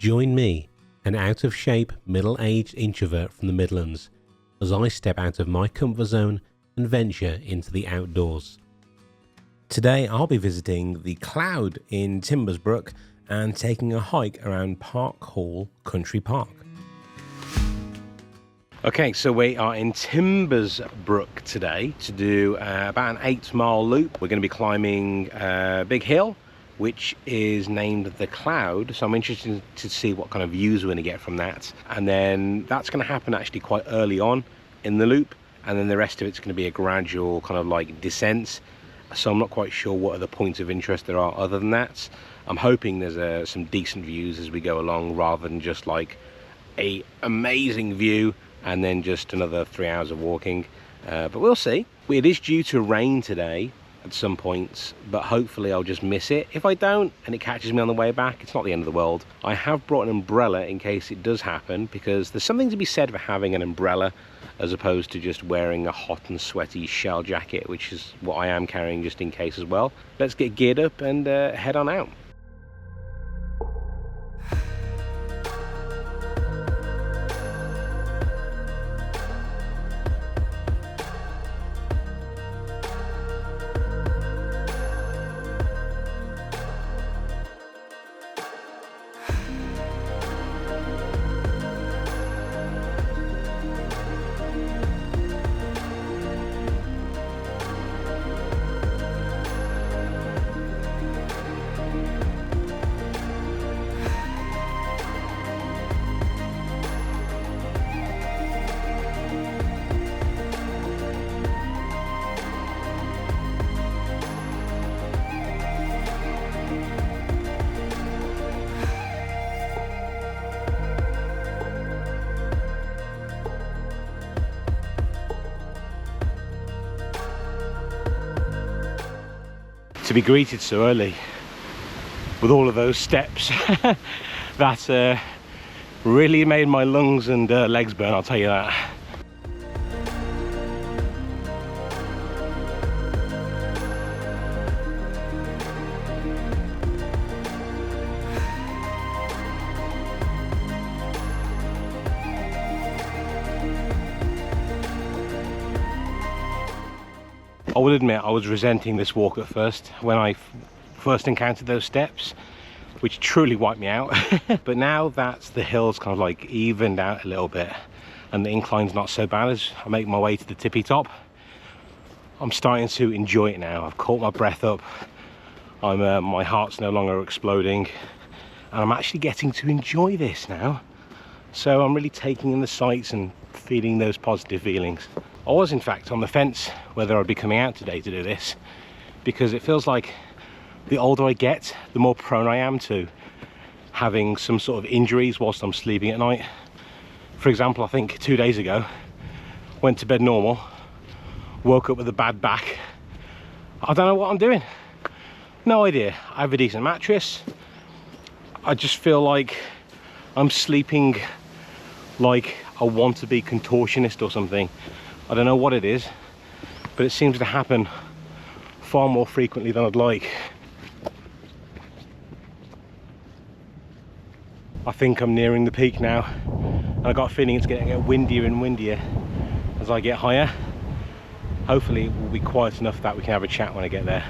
Join me, an out-of-shape, middle-aged introvert from the Midlands, as I step out of my comfort zone and venture into the outdoors. Today I'll be visiting the Cloud in Timbersbrook and taking a hike around Park Hall Country Park. Okay, so we are in Timbersbrook today to do about an 8-mile loop. We're going to be climbing a big hill which is named the Cloud, so I'm interested to see what kind of views we're going to get from that. And then that's going to happen actually quite early on in the loop, and then the rest of it's going to be a gradual kind of like descent. So I'm not quite sure what other points of interest there are other than that. I'm hoping there's some decent views as we go along, rather than just like a amazing view and then just another 3 hours of walking, but we'll see. It is due to rain today at some points, but hopefully I'll just miss it. If I don't and it catches me on the way back, it's not the end of the world. I have brought an umbrella in case it does happen, because there's something to be said for having an umbrella as opposed to just wearing a hot and sweaty shell jacket, which is what I am carrying just in case as well. Let's get geared up and head on out. To be greeted so early with all of those steps, that really made my lungs and legs burn, I'll tell you that. I will admit I was resenting this walk at first when I first encountered those steps, which truly wiped me out. But now that the hill's kind of like evened out a little bit and the incline's not so bad as I make my way to the tippy top, I'm starting to enjoy it now. I've caught my breath up, my heart's no longer exploding, and I'm actually getting to enjoy this now. So I'm really taking in the sights and feeling those positive feelings. I was in fact on the fence whether I'd be coming out today to do this, because it feels like the older I get, the more prone I am to having some sort of injuries whilst I'm sleeping at night. For example, I think 2 days ago, went to bed normal, woke up with a bad back. I don't know what I'm doing. No idea. I have a decent mattress. I just feel like I'm sleeping like I want to be contortionist or something. I don't know what it is, but it seems to happen far more frequently than I'd like. I think I'm nearing the peak now, and I got a feeling it's going to get windier and windier as I get higher. Hopefully it will be quiet enough that we can have a chat when I get there.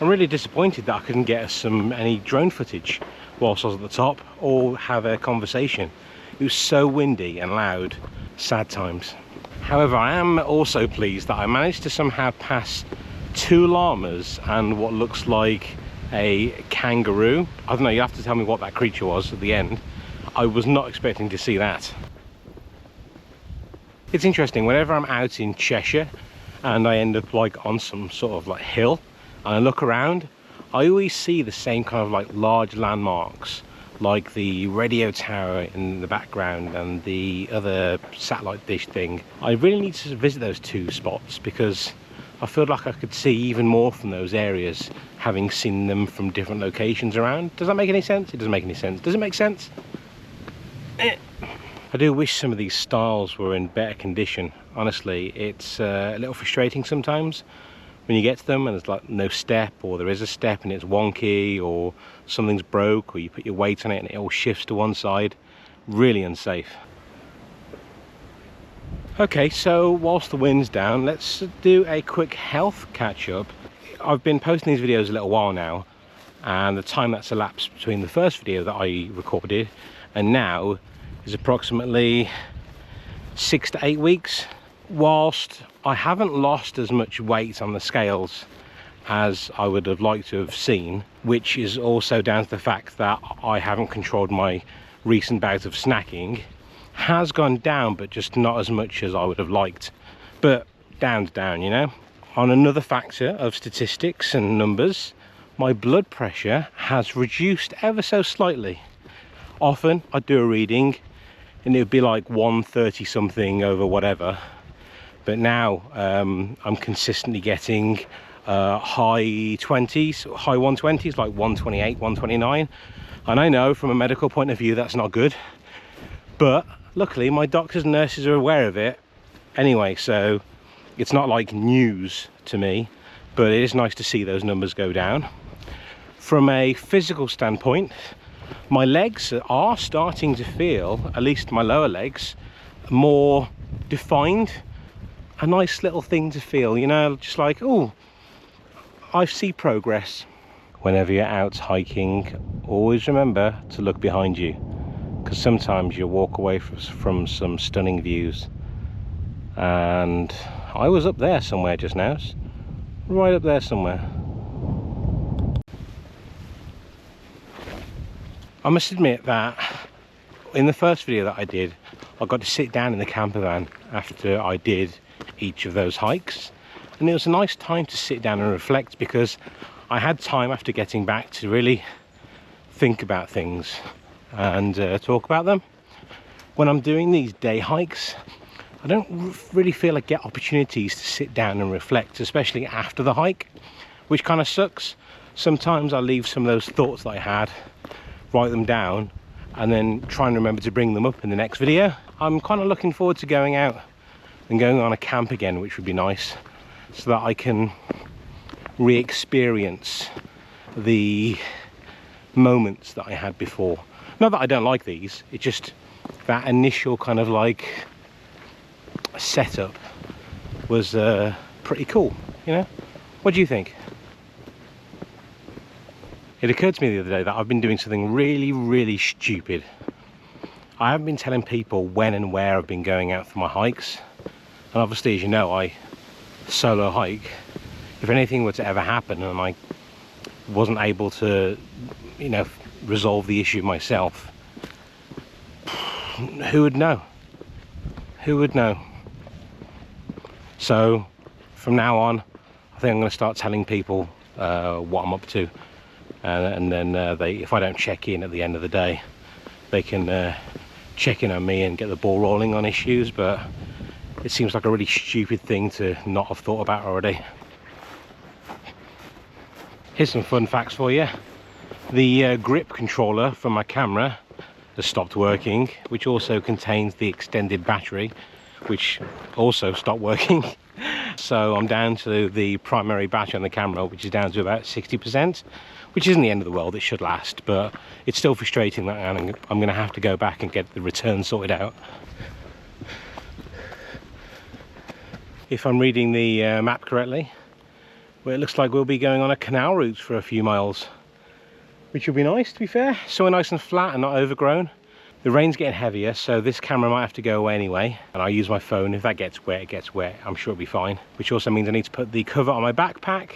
I'm really disappointed that I couldn't get any drone footage whilst I was at the top, or have a conversation. It was so windy and loud. Sad times. However, I am also pleased that I managed to somehow pass 2 llamas and what looks like a kangaroo. I don't know, you have to tell me what that creature was at the end. I was not expecting to see that. It's interesting, whenever I'm out in Cheshire and I end up like on some sort of like hill and I look around, I always see the same kind of like large landmarks, like the radio tower in the background and the other satellite dish thing. I really need to visit those 2 spots because I feel like I could see even more from those areas, having seen them from different locations around. Does that make any sense? It doesn't make any sense. Does it make sense? I do wish some of these styles were in better condition. Honestly, it's a little frustrating sometimes when you get to them and there's like no step, or there is a step and it's wonky, or something's broke, or you put your weight on it and it all shifts to one side. Really unsafe. Okay, so whilst the wind's down, let's do a quick health catch-up. I've been posting these videos a little while now, and the time that's elapsed between the first video that I recorded and now is approximately 6 to 8 weeks. Whilst I haven't lost as much weight on the scales as I would have liked to have seen, which is also down to the fact that I haven't controlled my recent bout of snacking, has gone down, but just not as much as I would have liked. But down's down, you know. On another factor of statistics and numbers, my blood pressure has reduced ever so slightly. Often I'd do a reading and it would be like 130 something over whatever, but now I'm consistently getting high 20s, high 120s, like 128, 129. And I know from a medical point of view that's not good, but luckily my doctors and nurses are aware of it anyway, so it's not like news to me, but it is nice to see those numbers go down. From a physical standpoint, my legs are starting to feel, at least my lower legs, more defined. A nice little thing to feel, you know, just like, oh, I see progress. Whenever you're out hiking, always remember to look behind you, because sometimes you'll walk away from some stunning views. And I was up there somewhere just now, right up there somewhere. I must admit that in the first video that I did, I got to sit down in the camper van after I did each of those hikes, and it was a nice time to sit down and reflect, because I had time after getting back to really think about things and talk about them. When I'm doing these day hikes, I don't really feel I get opportunities to sit down and reflect, especially after the hike, which kind of sucks. Sometimes I leave some of those thoughts that I had, write them down, and then try and remember to bring them up in the next video. I'm kind of looking forward to going out and going on a camp again, which would be nice, so that I can re-experience the moments that I had before. Not that I don't like these, it's just that initial kind of like setup was pretty cool, you know? What do you think? It occurred to me the other day that I've been doing something really stupid. I haven't been telling people when and where I've been going out for my hikes, and obviously, as you know, I solo hike. If anything were to ever happen and I wasn't able to, you know, resolve the issue myself, who would know? Who would know? So from now on, I think I'm going to start telling people what I'm up to, and then if I don't check in at the end of the day, they can check in on me and get the ball rolling on issues. But it seems like a really stupid thing to not have thought about already. Here's some fun facts for you. The grip controller for my camera has stopped working, which also contains the extended battery, which also stopped working. So I'm down to the primary battery on the camera, which is down to about 60%, which isn't the end of the world. It should last, but it's still frustrating that I'm going to have to go back and get the return sorted out. If I'm reading the map correctly, where it looks like we'll be going on a canal route for a few miles, which will be nice, to be fair. Somewhere nice and flat and not overgrown. The rain's getting heavier, so this camera might have to go away anyway, and I use my phone. If that gets wet, it gets wet. I'm sure it'll be fine, which also means I need to put the cover on my backpack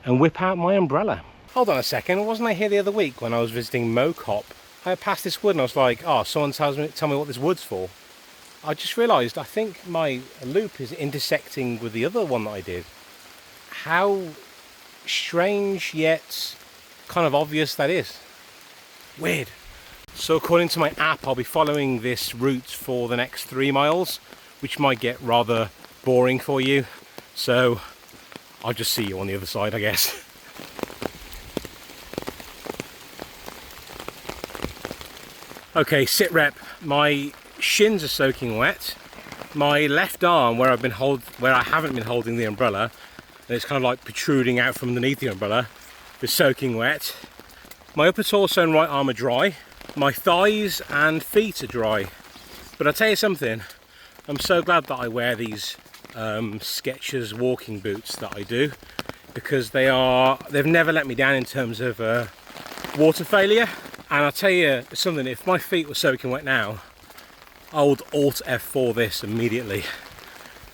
and whip out my umbrella. Hold on a second, wasn't I here the other week when I was visiting Mocop? I passed this wood and I was like, oh, someone tell me what this wood's for. I just realised I think my loop is intersecting with the other one that I did. How strange yet kind of obvious that is. Weird. So according to my app, I'll be following this route for the next 3 miles, which might get rather boring for you. So I'll just see you on the other side, I guess. Okay, sit rep. My shins are soaking wet. My left arm, where I haven't been holding the umbrella, and it's kind of like protruding out from underneath the umbrella, is soaking wet. My upper torso and right arm are dry. My thighs and feet are dry. But I'll tell you something, I'm so glad that I wear these Skechers walking boots that I do, because they've never let me down in terms of water failure. And I'll tell you something, if my feet were soaking wet now, I would Alt F4 this immediately,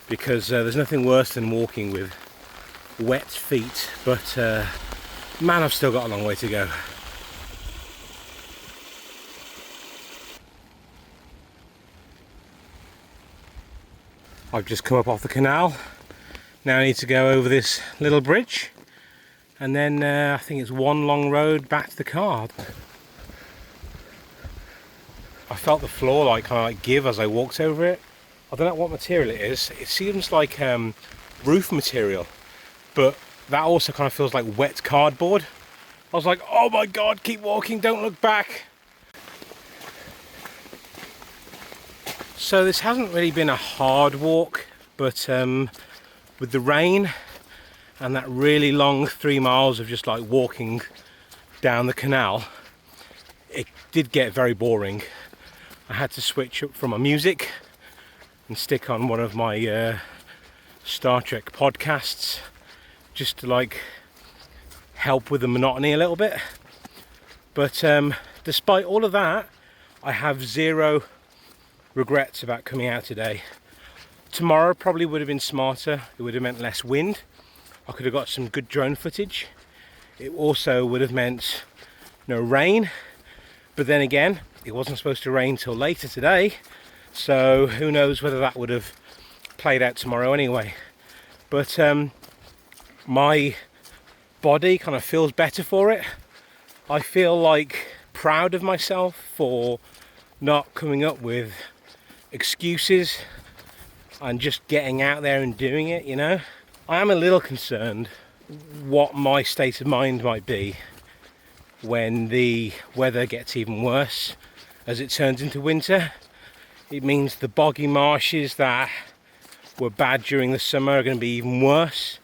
because there's nothing worse than walking with wet feet. But man, I've still got a long way to go. I've just come up off the canal. Now I need to go over this little bridge, and then I think it's one long road back to the car. I felt the floor kind of give as I walked over it. I don't know what material it is. It seems like roof material, but that also kind of feels like wet cardboard. I was like, oh my god, keep walking, don't look back. So this hasn't really been a hard walk, but with the rain and that really long 3 miles of just like walking down the canal, it did get very boring. I had to switch up from my music and stick on one of my Star Trek podcasts, just to like help with the monotony a little bit. But despite all of that, I have zero regrets about coming out today. Tomorrow probably would have been smarter. It would have meant less wind. I could have got some good drone footage. It also would have meant no rain, but then again, it wasn't supposed to rain till later today, so who knows whether that would have played out tomorrow anyway. But my body kind of feels better for it. I feel like proud of myself for not coming up with excuses and just getting out there and doing it, you know. I am a little concerned what my state of mind might be when the weather gets even worse as it turns into winter. It means the boggy marshes that were bad during the summer are going to be even worse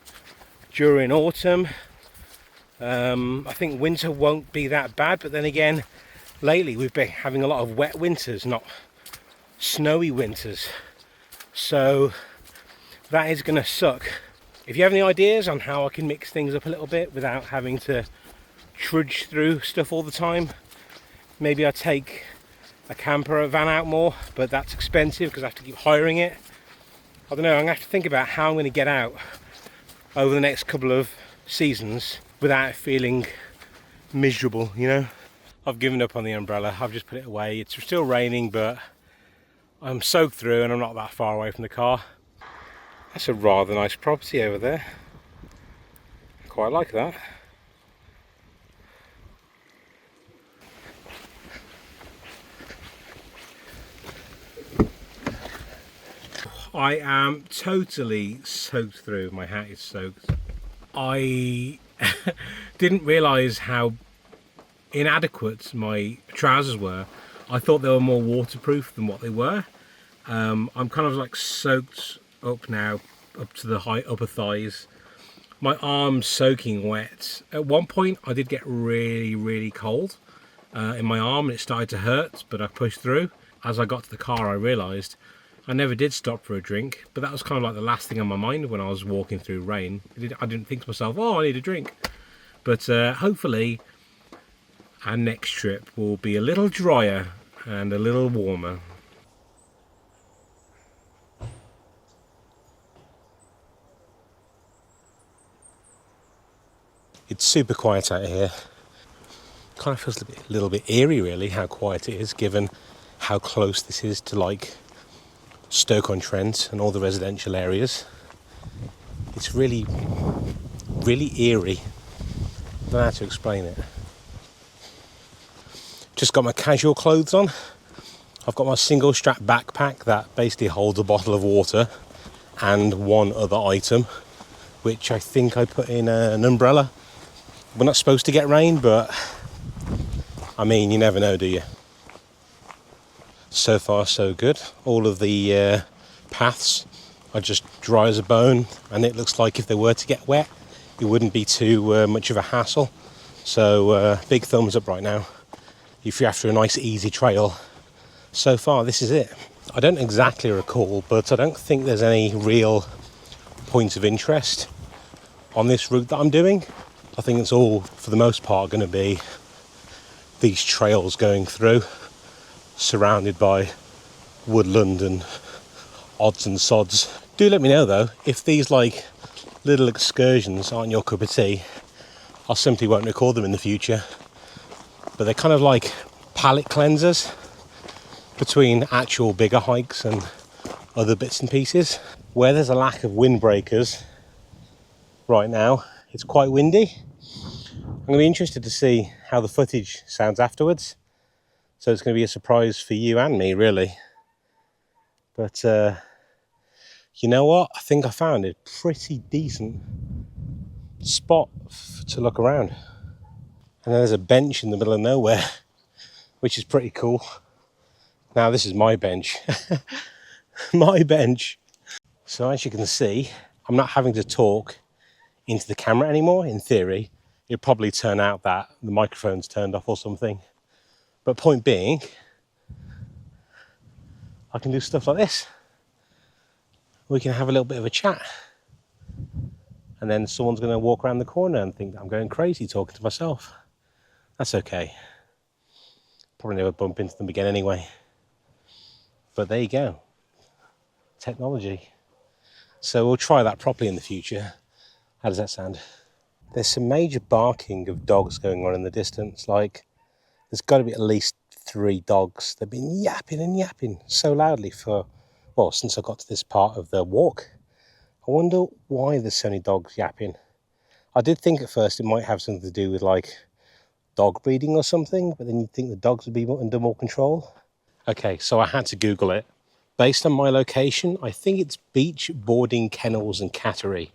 during autumn. I think winter won't be that bad, but then again, lately we've been having a lot of wet winters, not snowy winters, so that is going to suck. If you have any ideas on how I can mix things up a little bit without having to trudge through stuff all the time, maybe I take a camper van out more, but that's expensive because I have to keep hiring it. I don't know, I'm going to have to think about how I'm going to get out over the next couple of seasons without feeling miserable, you know. I've given up on the umbrella, I've just put it away. It's still raining, but I'm soaked through and I'm not that far away from the car. That's a rather nice property over there. Quite like that. I am totally soaked through. My hat is soaked. I didn't realise how inadequate my trousers were. I thought they were more waterproof than what they were. I'm kind of like soaked up now, up to the upper thighs. My arm's soaking wet. At one point I did get really cold in my arm and it started to hurt, but I pushed through. As I got to the car I realised I never did stop for a drink, but that was kind of like the last thing on my mind when I was walking through rain. I didn't think to myself, oh, I need a drink. But hopefully our next trip will be a little drier and a little warmer. It's super quiet out here. Kind of feels a little bit eerie really, how quiet it is, given how close this is to like Stoke-on-Trent and all the residential areas. It's really, really eerie. I don't know how to explain it. Just got my casual clothes on. I've got my single strap backpack that basically holds a bottle of water and one other item, which I think I put in an umbrella. We're not supposed to get rain, but I mean, you never know, do you? So far, so good. All of the paths are just dry as a bone, and it looks like if they were to get wet, it wouldn't be too much of a hassle. So big thumbs up right now if you're after a nice easy trail. So far, this is it. I don't exactly recall, but I don't think there's any real points of interest on this route that I'm doing. I think it's all, for the most part, going to be these trails going through, surrounded by woodland and odds and sods. Do let me know though, if these like little excursions aren't your cup of tea. I simply won't record them in the future. But they're kind of like palate cleansers between actual bigger hikes and other bits and pieces. Where there's a lack of windbreakers right now, it's quite windy. I'm going to be interested to see how the footage sounds afterwards. So it's going to be a surprise for you and me, really. But you know what? I think I found a pretty decent spot to look around. And there's a bench in the middle of nowhere, which is pretty cool. Now this is my bench. My bench. So as you can see, I'm not having to talk into the camera anymore. In theory, it'll probably turn out that the microphone's turned off or something. But point being, I can do stuff like this. We can have a little bit of a chat. And then someone's going to walk around the corner and think that I'm going crazy talking to myself. That's okay. Probably never bump into them again anyway. But there you go. Technology. So we'll try that properly in the future. How does that sound? There's some major barking of dogs going on in the distance. Like, there's got to be at least 3 dogs. They've been yapping and yapping so loudly for, well, since I got to this part of the walk. I wonder why there's so many dogs yapping. I did think at first it might have something to do with like dog breeding or something, but then you'd think the dogs would be under more control. Okay, so I had to Google it. Based on my location, I think it's Beach Boarding Kennels and Cattery.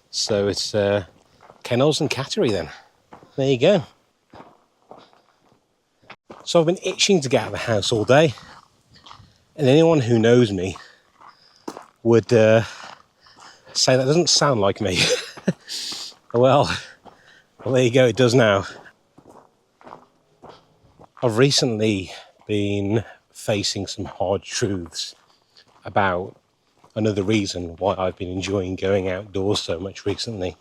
So it's Kennels and Cattery then. There you go. So I've been itching to get out of the house all day. And anyone who knows me would say that doesn't sound like me. Well, there you go, it does now. I've recently been facing some hard truths about another reason why I've been enjoying going outdoors so much recently.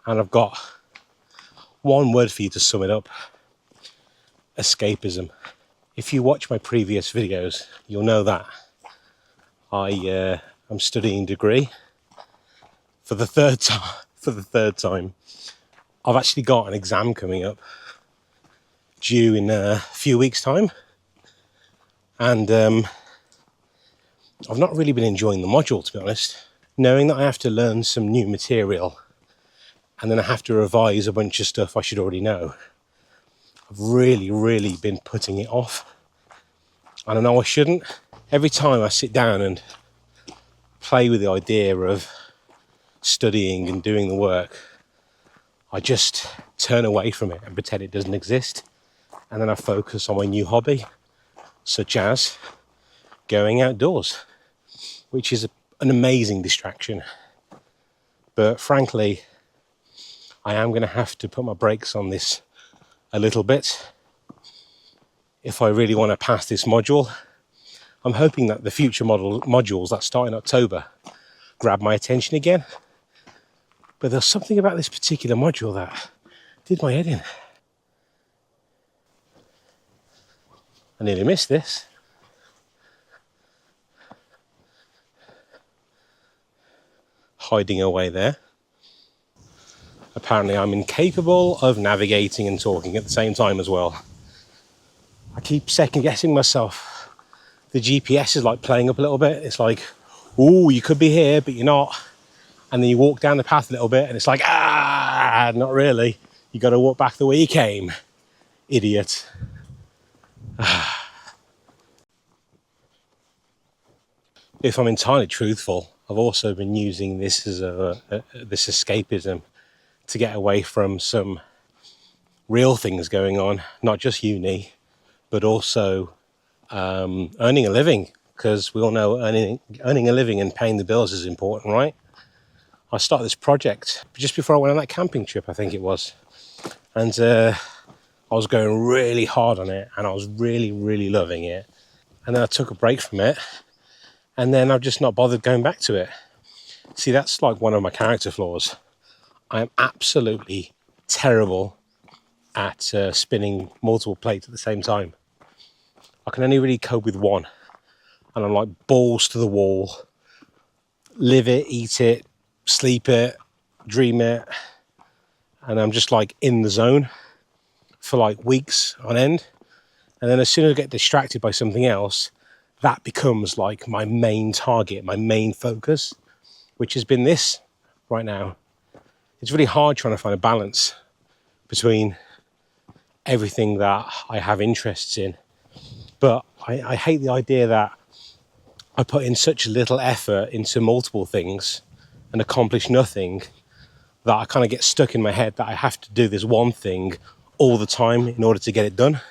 And I've got one word for you to sum it up. Escapism. If you watch my previous videos, you'll know that I'm studying degree for the third time. I've actually got an exam coming up due in a few weeks' time, and I've not really been enjoying the module, to be honest. Knowing that I have to learn some new material and then I have to revise a bunch of stuff I should already know, I've really been putting it off. And I know I shouldn't. Every time I sit down and play with the idea of studying and doing the work, I just turn away from it and pretend it doesn't exist. And then I focus on my new hobby, such as going outdoors, which is an amazing distraction. But frankly, I am going to have to put my brakes on this a little bit if I really want to pass this module. I'm hoping that the future modules that start in October grab my attention again. But there's something about this particular module that did my head in. I nearly missed this. Hiding away there. Apparently I'm incapable of navigating and talking at the same time as well. I keep second guessing myself. The GPS is like playing up a little bit. It's like, ooh, you could be here, but you're not. And then you walk down the path a little bit and it's like, ah, not really. You got to walk back the way you came. Idiot. If I'm entirely truthful, I've also been using this as this escapism to get away from some real things going on, not just uni, but also earning a living, because we all know earning a living and paying the bills is important, right? I started this project just before I went on that camping trip, I think it was, and I was going really hard on it, and I was really, really loving it. And then I took a break from it, and then I've just not bothered going back to it. See, that's like one of my character flaws. I am absolutely terrible at spinning multiple plates at the same time. I can only really cope with one, and I'm like balls to the wall. Live it, eat it, sleep it, dream it, and I'm just like in the zone for like weeks on end. And then as soon as I get distracted by something else, that becomes like my main target, my main focus, which has been this right now. It's really hard trying to find a balance between everything that I have interests in. But I hate the idea that I put in such little effort into multiple things and accomplish nothing, that I kind of get stuck in my head that I have to do this one thing all the time in order to get it done,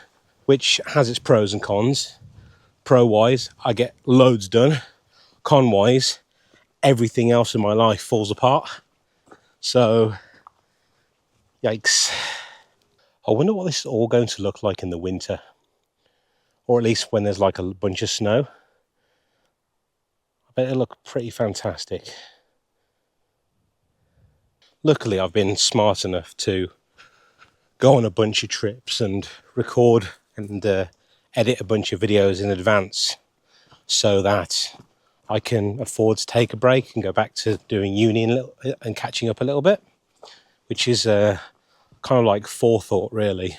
which has its pros and cons. Pro-wise, I get loads done. Con-wise, everything else in my life falls apart. So, yikes. I wonder what this is all going to look like in the winter. Or at least when there's like a bunch of snow. I bet it'll look pretty fantastic. Luckily, I've been smart enough to go on a bunch of trips and record and edit a bunch of videos in advance so that I can afford to take a break and go back to doing uni and catching up a little bit, which is kind of like forethought, really.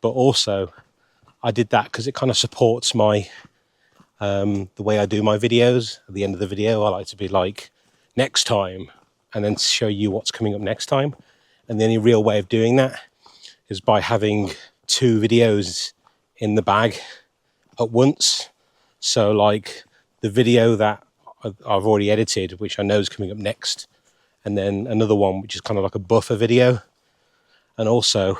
But also, I did that because it kind of supports my the way I do my videos. At the end of the video, I like to be like, next time, and then show you what's coming up next time. And the only real way of doing that is by having 2 videos in the bag at once. So like the video that I've already edited, which I know is coming up next, and then another one which is kind of like a buffer video. And also,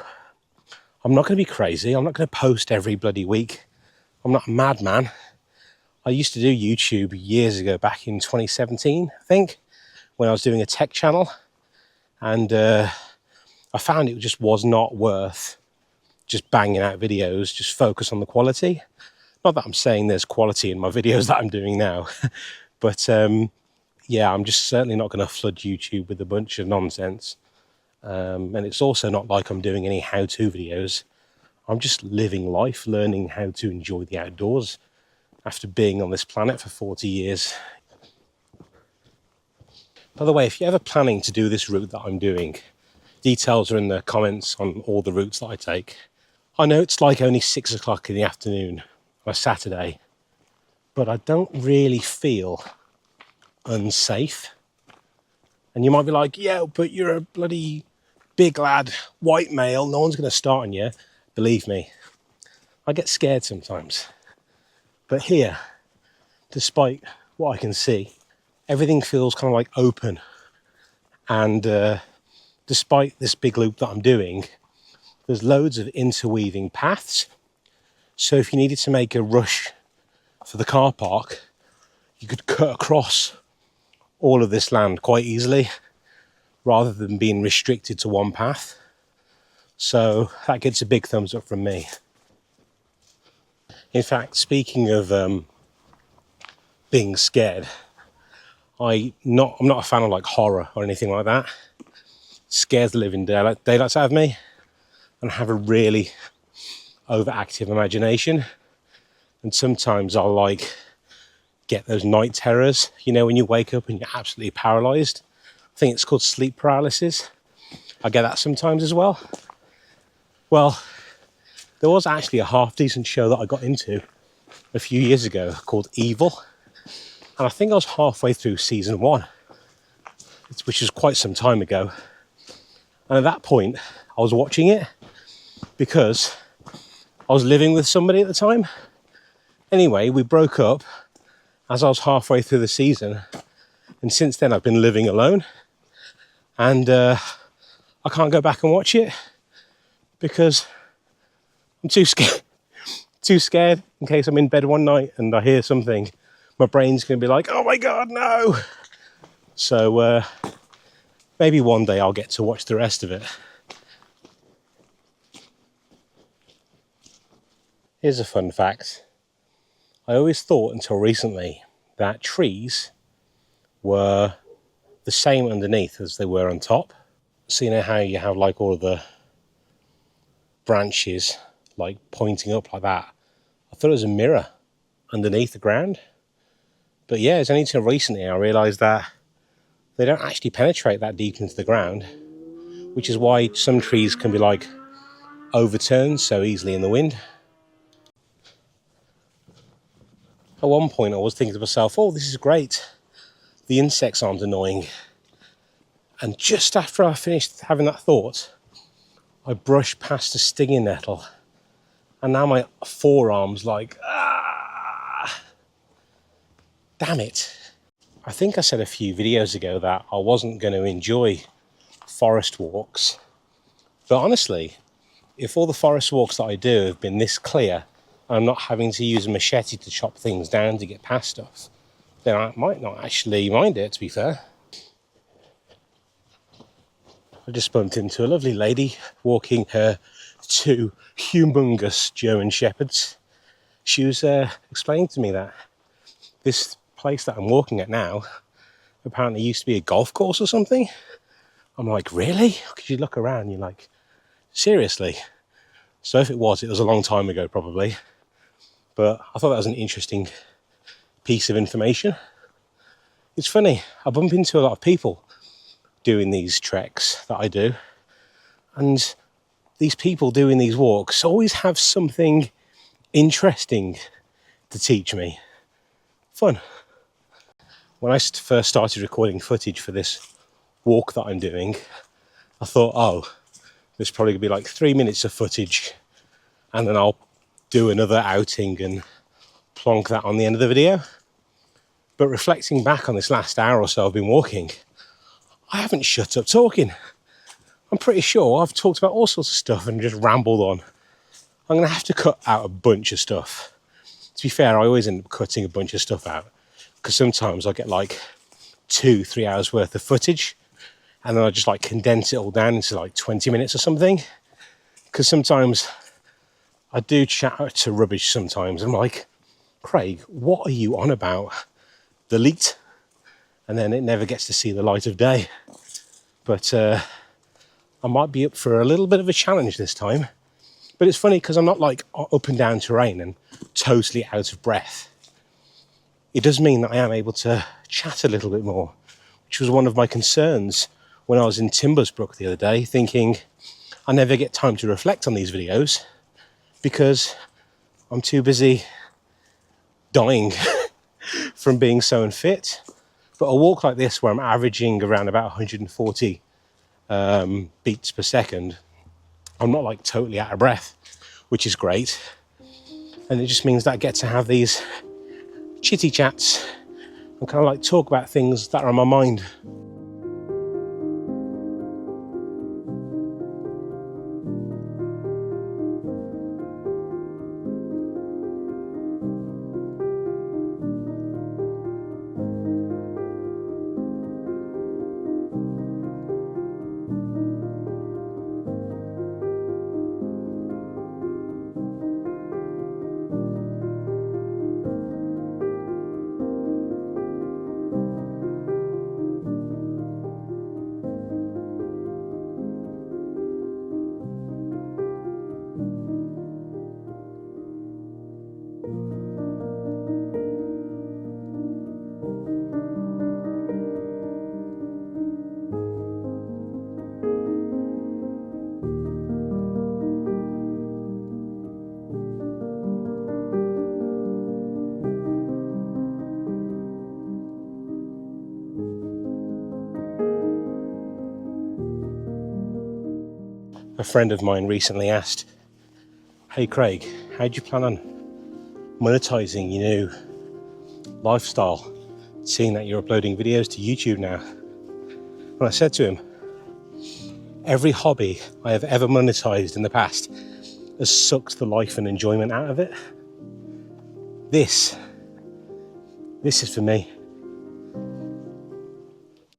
I'm not going to be crazy. I'm not going to post every bloody week. I'm not a madman. I used to do YouTube years ago, back in 2017, I think, when I was doing a tech channel. And I found it just was not worth just banging out videos, just focus on the quality. Not that I'm saying there's quality in my videos that I'm doing now, but yeah, I'm just certainly not going to flood YouTube with a bunch of nonsense. And it's also not like I'm doing any how-to videos. I'm just living life, learning how to enjoy the outdoors after being on this planet for 40 years. By the way, if you're ever planning to do this route that I'm doing, details are in the comments on all the routes that I take. I know it's like only 6 o'clock in the afternoon on a Saturday, but I don't really feel unsafe. And you might be like, yeah, but you're a bloody big lad, white male, no one's going to start on you. Believe me, I get scared sometimes. But here, despite what I can see, everything feels kind of like open. And despite this big loop that I'm doing, there's loads of interweaving paths. So if you needed to make a rush for the car park, you could cut across all of this land quite easily, rather than being restricted to one path. So that gets a big thumbs up from me. In fact, speaking of being scared. I'm not a fan of like horror or anything like that. It scares the living daylights out of me, and I have a really overactive imagination. And sometimes I'll like get those night terrors, you know, when you wake up and you're absolutely paralyzed. I think it's called sleep paralysis. I get that sometimes as well. Well, there was actually a half decent show that I got into a few years ago called Evil. And I think I was halfway through season 1, which is quite some time ago. And at that point, I was watching it because I was living with somebody at the time. Anyway, we broke up as I was halfway through the season. And since then, I've been living alone. And I can't go back and watch it because I'm too scared in case I'm in bed one night and I hear something. My brain's going to be like, oh my God, no. So maybe one day I'll get to watch the rest of it. Here's a fun fact. I always thought until recently that trees were the same underneath as they were on top. So you know how you have like all of the branches like pointing up like that? I thought it was a mirror underneath the ground. But yeah, it's only until recently I realised that they don't actually penetrate that deep into the ground, which is why some trees can be like overturned so easily in the wind. At one point I was thinking to myself, oh, this is great. The insects aren't annoying. And just after I finished having that thought, I brushed past a stinging nettle. And now my forearm's like, damn it. I think I said a few videos ago that I wasn't going to enjoy forest walks. But honestly, if all the forest walks that I do have been this clear, and I'm not having to use a machete to chop things down to get past stuff, then I might not actually mind it, to be fair. I just bumped into a lovely lady walking her 2 humongous German shepherds. She was explaining to me that this place that I'm walking at now apparently used to be a golf course or something. I'm like, really? Because you look around and you're like, seriously? So if it was a long time ago probably. But I thought that was an interesting piece of information. It's funny, I bump into a lot of people doing these treks that I do, and these people doing these walks always have something interesting to teach me. Fun. When I first started recording footage for this walk that I'm doing, I thought, oh, there's probably going to be like 3 minutes of footage and then I'll do another outing and plonk that on the end of the video. But reflecting back on this last hour or so I've been walking, I haven't shut up talking. I'm pretty sure I've talked about all sorts of stuff and just rambled on. I'm going to have to cut out a bunch of stuff. To be fair, I always end up cutting a bunch of stuff out because sometimes I get like 2-3 hours worth of footage and then I just like condense it all down into like 20 minutes or something. Because sometimes I do chat to rubbish sometimes. I'm like, Craig, what are you on about? Delete. And then it never gets to see the light of day. But I might be up for a little bit of a challenge this time. But it's funny because I'm not like up and down terrain and totally out of breath. It does mean that I am able to chat a little bit more, which was one of my concerns when I was in Timbersbrook the other day, thinking I never get time to reflect on these videos because I'm too busy dying from being so unfit. But a walk like this where I'm averaging around about 140 beats per second, I'm not like totally out of breath, which is great. And it just means that I get to have these chitty chats and kind of like talk about things that are on my mind. A friend of mine recently asked, "Hey Craig, how do you plan on monetizing your new lifestyle, seeing that you're uploading videos to YouTube now?" And I said to him, every hobby I have ever monetized in the past has sucked the life and enjoyment out of it. This is for me.